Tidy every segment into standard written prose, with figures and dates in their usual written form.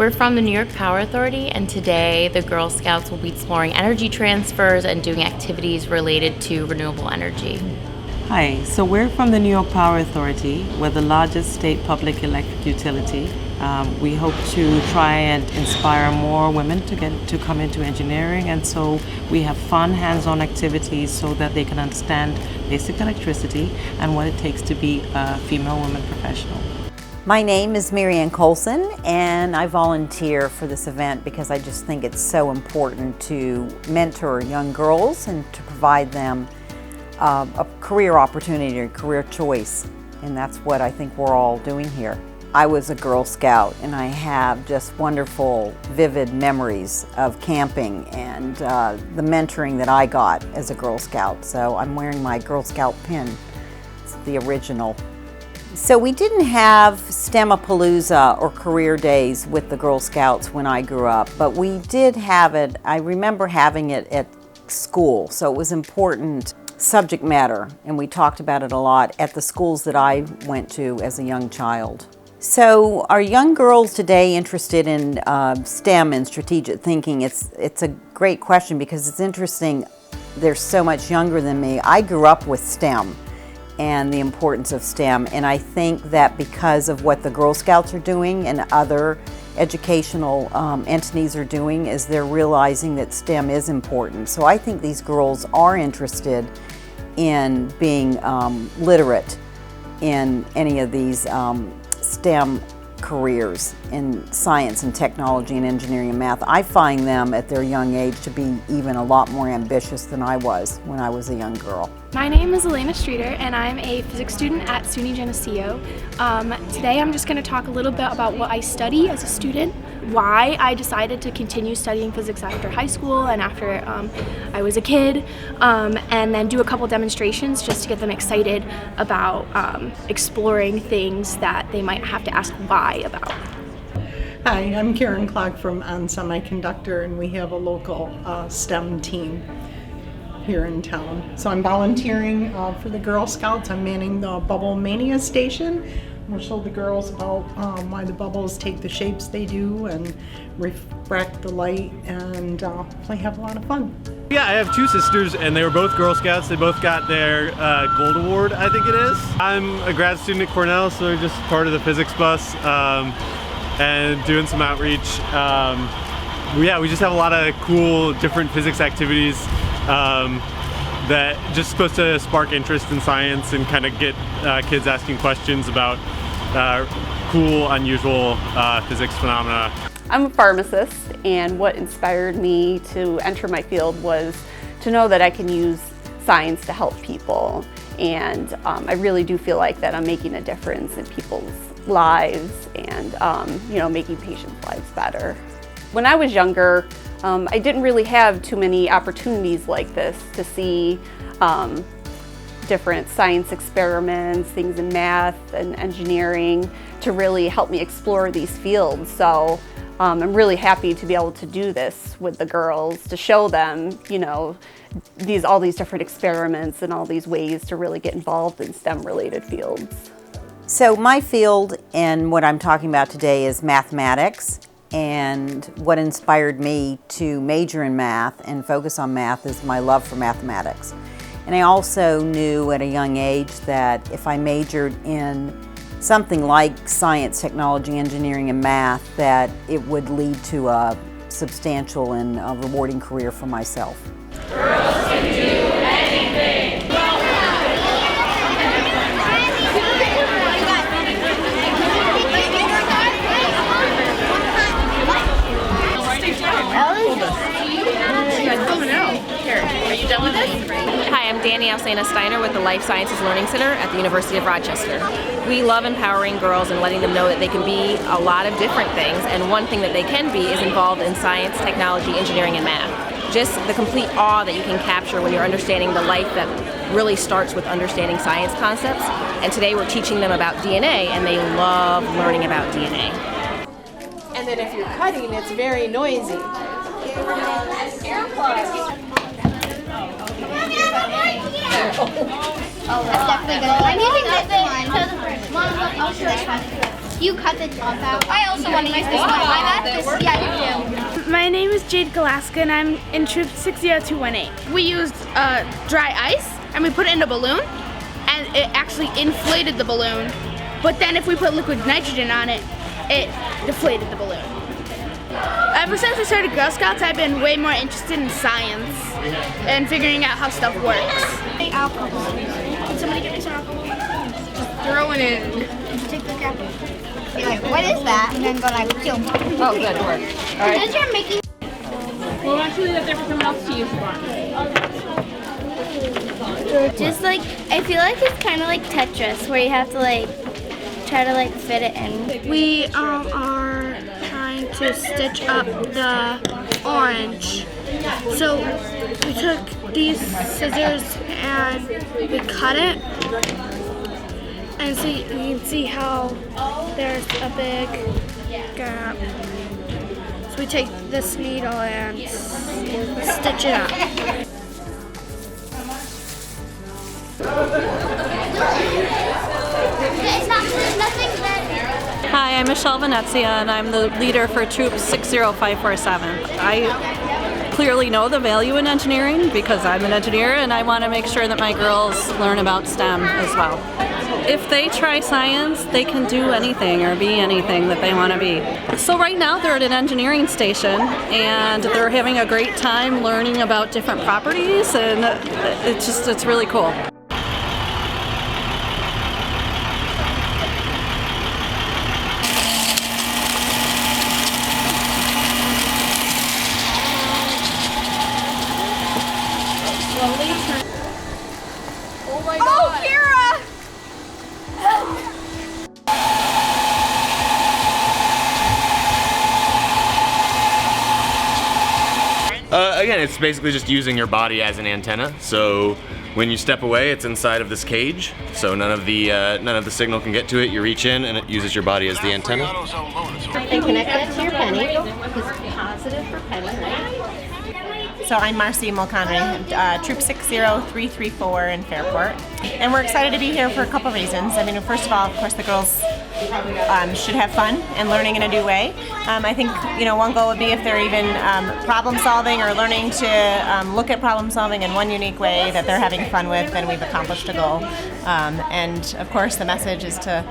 We're from the New York Power Authority, and today the Girl Scouts will be exploring energy transfers and doing activities related to renewable energy. Hi, so we're from the New York Power Authority. We're the largest state public electric utility. We hope to try and inspire more women to come into engineering, and so we have fun hands-on activities so that they can understand basic electricity and what it takes to be a female woman professional. My name is Marianne Colson, and I volunteer for this event because I just think it's so important to mentor young girls and to provide them a career opportunity, a career choice, and that's what I think we're all doing here. I was a Girl Scout, and I have just wonderful, vivid memories of camping and the mentoring that I got as a Girl Scout. So I'm wearing my Girl Scout pin. It's the original. So we didn't have STEM-A-Palooza or career days with the Girl Scouts when I grew up, but we did have it. I remember having it at school, so it was important subject matter, and we talked about it a lot at the schools that I went to as a young child. So are young girls today interested in STEM and strategic thinking? It's a great question because it's interesting. They're so much younger than me. I grew up with STEM and the importance of STEM, and I think that because of what the Girl Scouts are doing and other educational entities are doing is they're realizing that STEM is important. So I think these girls are interested in being literate in any of these STEM careers in science and technology and engineering and math. I find them at their young age to be even a lot more ambitious than I was when I was a young girl. My name is Elena Streeter, and I'm a physics student at SUNY Geneseo. Today I'm just going to talk a little bit about what I study as a student, why I decided to continue studying physics after high school and after I was a kid, and then do a couple demonstrations just to get them excited about exploring things that they might have to ask why about. Hi, I'm Karen Clark from On Semiconductor, and we have a local STEM team here in town. So I'm volunteering for the Girl Scouts. I'm manning the Bubble Mania station. We'll show the girls about why the bubbles take the shapes they do and refract the light, and have a lot of fun. Yeah, I have two sisters, and they were both Girl Scouts. They both got their Gold Award, I think it is. I'm a grad student at Cornell, so we're just part of the physics bus and doing some outreach. We just have a lot of cool, different physics activities that just supposed to spark interest in science and kind of get kids asking questions about cool, unusual physics phenomena. I'm a pharmacist, and what inspired me to enter my field was to know that I can use science to help people, and I really do feel like that I'm making a difference in people's lives and making patients' lives better. When I was younger, I didn't really have too many opportunities like this to see different science experiments, things in math and engineering to really help me explore these fields. So I'm really happy to be able to do this with the girls, to show them, all these different experiments and all these ways to really get involved in STEM-related fields. So my field and what I'm talking about today is mathematics. And what inspired me to major in math and focus on math is my love for mathematics. And I also knew at a young age that if I majored in something like science, technology, engineering, and math, that it would lead to a substantial and rewarding career for myself. Girls can do anything. Are you done with this? Hi, I'm Danielle Steiner with the Life Sciences Learning Center at the University of Rochester. We love empowering girls and letting them know that they can be a lot of different things, and one thing that they can be is involved in science, technology, engineering, and math. Just the complete awe that you can capture when you're understanding the life that really starts with understanding science concepts. And today we're teaching them about DNA, and they love learning about DNA. And then if you're cutting, it's very noisy. Oh, that's definitely good. I'm using this one. Mom, I'll show you. You cut the top out. I also want to use this one. I got this. Yeah, you do. My name is Jade Galaska and I'm in troop 60218. We used dry ice and we put it in a balloon and it actually inflated the balloon. But then if we put liquid nitrogen on it, it deflated the balloon. Ever since I started Girl Scouts, I've been way more interested in science and figuring out how stuff works. Alcohol. Can somebody get me some alcohol? Just throw it in. Take the cap. Be like, what is that? And then go like, kill. Oh, good, it worked. All right. Because you're making. We'll actually leave that there for someone else to use for. Just like, I feel like it's kind of like Tetris, where you have to like try to like fit it in. We are trying to stitch up the orange. So we took these scissors and we cut it. And so you can see how there's a big gap. So we take this needle and stitch it up. Hi, I'm Michelle Venezia and I'm the leader for Troop 60547. I clearly know the value in engineering because I'm an engineer and I want to make sure that my girls learn about STEM as well. If they try science, they can do anything or be anything that they want to be. So right now they're at an engineering station and they're having a great time learning about different properties and it's really cool. Oh my God! Oh, Kira! Again, it's basically just using your body as an antenna. So when you step away, it's inside of this cage. So none of the signal can get to it. You reach in, and it uses your body as the antenna. And connect that to your penny. It's positive for penny, right? So I'm Marcy Mulconry, Troop 60334 in Fairport. And we're excited to be here for a couple reasons. I mean, first of all, of course, the girls should have fun and learning in a new way. I think, one goal would be if they're even problem solving or learning to look at problem solving in one unique way that they're having fun with, then we've accomplished a goal. And of course, the message is to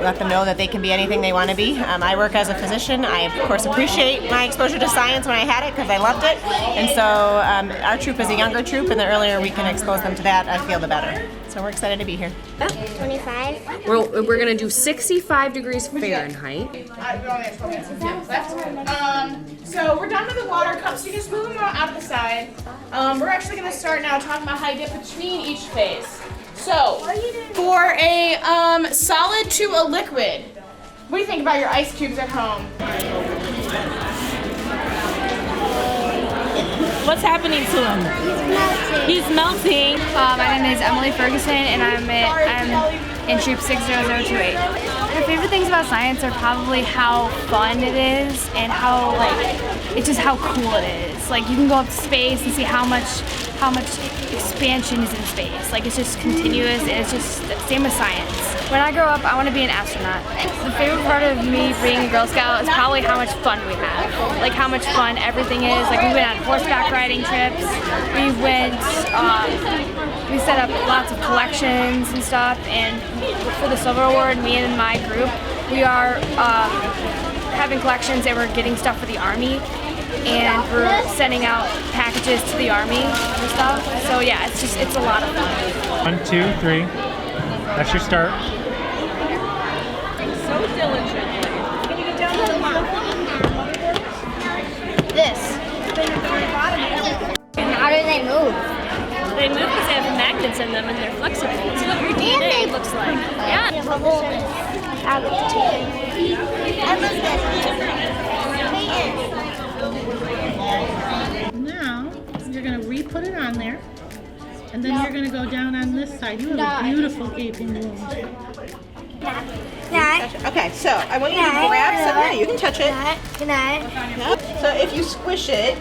let them know that they can be anything they want to be. I work as a physician. I, of course, appreciate my exposure to science when I had it because I loved it. And so our troop is a younger troop, and the earlier we can expose them to that, I feel the better. So we're excited to be here. 25. We're going to do 65 degrees Fahrenheit. So we're done with the water cups. You just move them out of the side. We're actually going to start now talking about how you get between each phase. So for a solid to a liquid, what do you think about your ice cubes at home? What's happening to him? He's melting. My name is Emily Ferguson and I'm in Troop 60028. My favorite things about science are probably how fun it is and how it's just how cool it is. Like you can go up to space and see how much expansion is in space. Like it's just continuous and it's just same with science. When I grow up, I want to be an astronaut. The favorite part of me being a Girl Scout is probably how much fun we have. Like how much fun everything is. Like we went on horseback riding trips. We set up lots of collections and stuff. And for the Silver Award, me and my group, we are having collections and we're getting stuff for the Army. And we're sending out packages to the Army and stuff. So yeah, it's a lot of fun. 1, 2, 3. That's your start. So diligent. Can you get down to the bottom? This. How do they move? They move because they have magnets in them and they're flexible. It's what your DNA looks like. Yeah. I Now, you're going to re-put it on there, and then you're going to go down on this side. You have a beautiful gaping wound. Okay, so I want you to grab something. You can touch it. Can I? Yep. So if you squish it,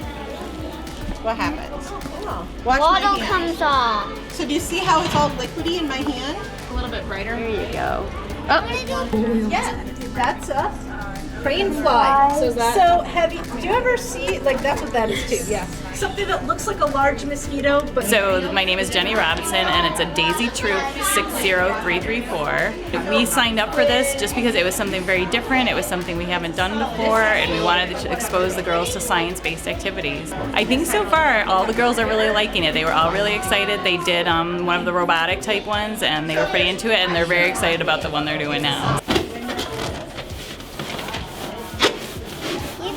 what happens? Oh. Watch my Water hand. comes off. So do you see how it's all liquidy in my hand? A little bit brighter. There you go. Yeah, that's us. Crane fly. So have you? Do you ever see like that's what that is too? Yeah. Something that looks like a large mosquito, but. So my name is Jenny Robinson, and it's a Daisy Troop 60334. We signed up for this just because it was something very different. It was something we haven't done before, and we wanted to expose the girls to science-based activities. I think so far all the girls are really liking it. They were all really excited. They did one of the robotic type ones, and they were pretty into it, and they're very excited about the one they're doing now.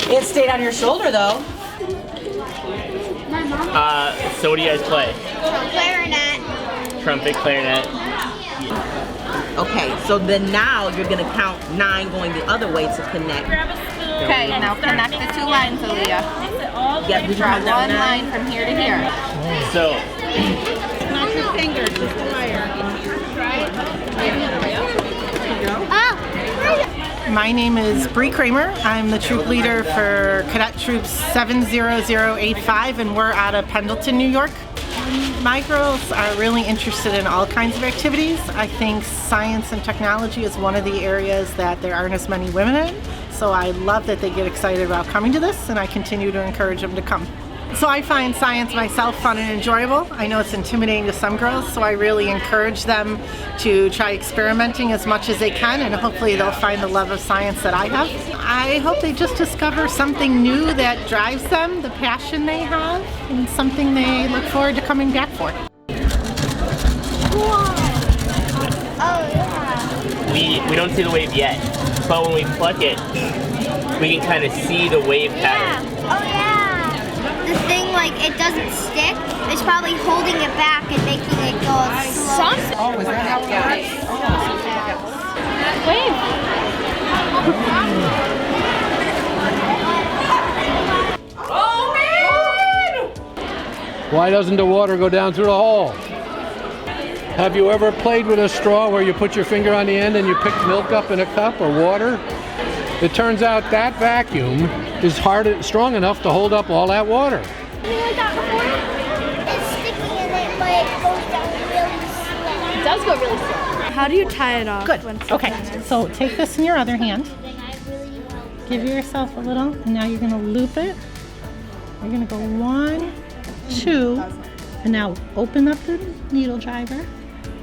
It stayed on your shoulder though. So what do you guys play? Clarinet. Trumpet, clarinet. Okay, so then now you're gonna count 9 going the other way to connect. Okay, now connect the 2 lines, Aaliyah. Yeah, we Draw draw down 1 line from here to here. So, Not your finger, just the wire. My name is Bree Kramer. I'm the troop leader for Cadet Troop 70085, and we're out of Pendleton, New York. My girls are really interested in all kinds of activities. I think science and technology is one of the areas that there aren't as many women in, so I love that they get excited about coming to this, and I continue to encourage them to come. So I find science myself fun and enjoyable. I know it's intimidating to some girls, so I really encourage them to try experimenting as much as they can, and hopefully they'll find the love of science that I have. I hope they just discover something new that drives them, the passion they have, and something they look forward to coming back for. we don't see the wave yet, but when we pluck it, we can kind of see the wave pattern. Oh yeah. The thing, like, it doesn't stick. It's probably holding it back and making it go slow. Oh, is that how it Wave. Why doesn't the water go down through the hole? Have you ever played with a straw where you put your finger on the end and you pick milk up in a cup or water? It turns out that vacuum is strong enough to hold up all that water. Something like that before? It's sticky in it, but it goes down really slow. It does go really slow. How do you tie it off? Good. Okay, so take this in your other hand. Give yourself a little, and now you're going to loop it. You're going to go 1, 2, and now open up the needle driver.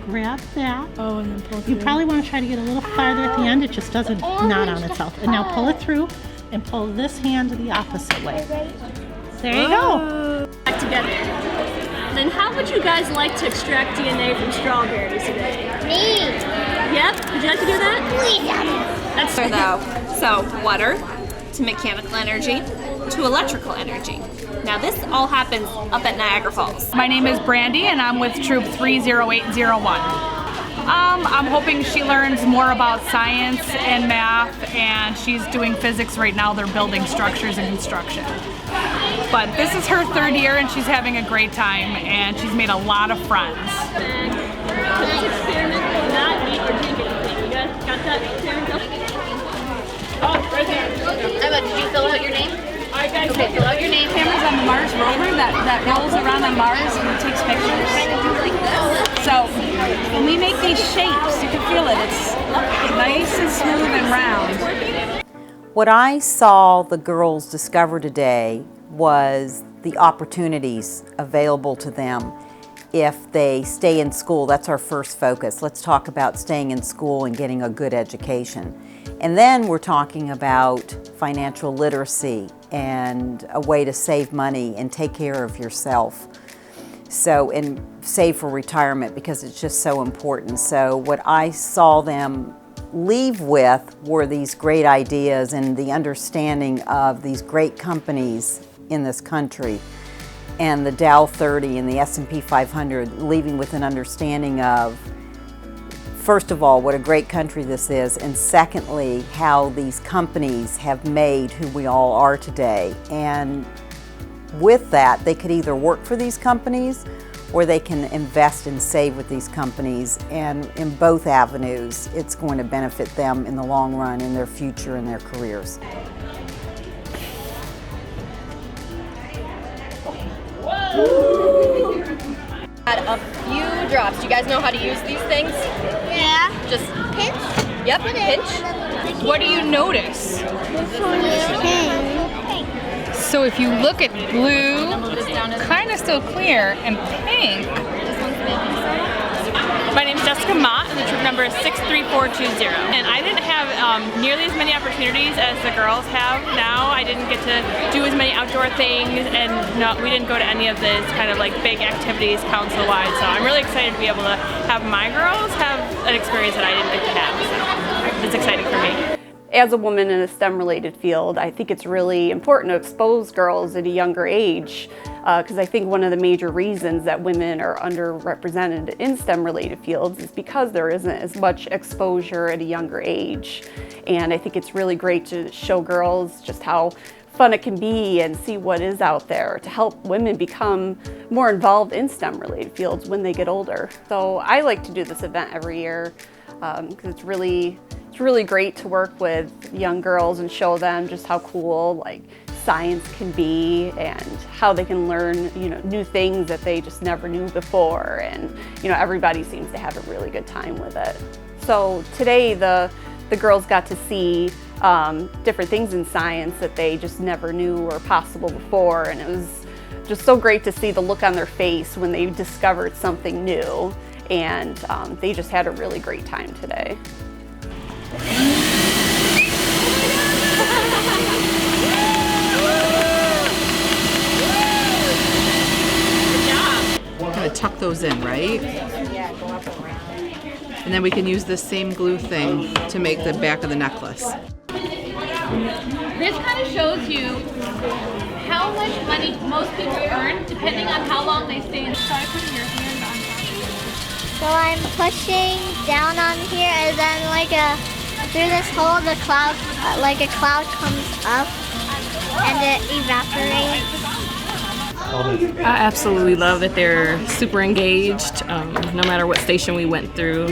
Grab that. Oh, and then pull it You through. probably want to try to get a little farther at the end. It just doesn't knot on itself. And now pull it through and pull this hand the opposite way. There you go. Back together. Then how would you guys like to extract DNA from strawberries today? Me. Yep. Would you like to do that? Please. That's Though, so water to mechanical energy to electrical energy. Now this all happens up at Niagara Falls. My name is Brandy and I'm with Troop 30801. I'm hoping she learns more about science and math, and she's doing physics right now. They're building structures and construction. But this is her 3rd year and she's having a great time, and she's made a lot of friends. This experiment will not eat or drink anything. You guys got that? Oh, right there. Emma, did you fill out your name? Alright guys, Okay, fill out your name. Cameras on the Mars rover that rolls around on Mars and takes pictures. So when we make these shapes, you can feel it. It's nice and smooth and round. What I saw the girls discover today was the opportunities available to them if they stay in school. That's our first focus. Let's talk about staying in school and getting a good education. And then we're talking about financial literacy and a way to save money and take care of yourself. So, and save for retirement, because it's just so important. So what I saw them leave with were these great ideas and the understanding of these great companies in this country, and the Dow 30 and the S&P 500, leaving with an understanding of, first of all, what a great country this is, and secondly, how these companies have made who we all are today. And with that, they could either work for these companies or they can invest and save with these companies. And in both avenues, it's going to benefit them in the long run in their future and their careers. Add a few drops. Do you guys know how to use these things? Yeah. Just pinch. Yep, pinch. What do you notice? So if you look at blue, kind of still clear, and pink. My name is Jessica Mott, and the troop number is 63420. And I didn't have nearly as many opportunities as the girls have now. I didn't get to do as many outdoor things, and we didn't go to any of this kind of like big activities council-wide. So I'm really excited to be able to have my girls have an experience that I didn't get to have. So it's exciting for me. As a woman in a STEM-related field, I think it's really important to expose girls at a younger age, because I think one of the major reasons that women are underrepresented in STEM-related fields is because there isn't as much exposure at a younger age. And I think it's really great to show girls just how fun it can be and see what is out there to help women become more involved in STEM-related fields when they get older. So I like to do this event every year because it's really great to work with young girls and show them just how cool like science can be and how they can learn, new things that they just never knew before, and everybody seems to have a really good time with it. So today the girls got to see different things in science that they just never knew were possible before, and it was just so great to see the look on their face when they discovered something new, and they just had a really great time today. Kind of tuck those in, right? Yeah, go up and around. And then we can use this same glue thing to make the back of the necklace. This kind of shows you how much money most people earn depending on how long they stay in. Try putting your hand on top. So I'm pushing down on here, and then through this hole, the cloud, like a cloud comes up, and it evaporates. I absolutely love that they're super engaged. No matter what station we went to,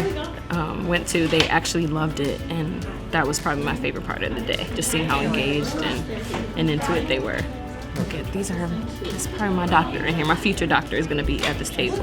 they actually loved it, and that was probably my favorite part of the day. Just seeing how engaged and into it they were. Okay, this is probably my doctor in here. My future doctor is going to be at this table.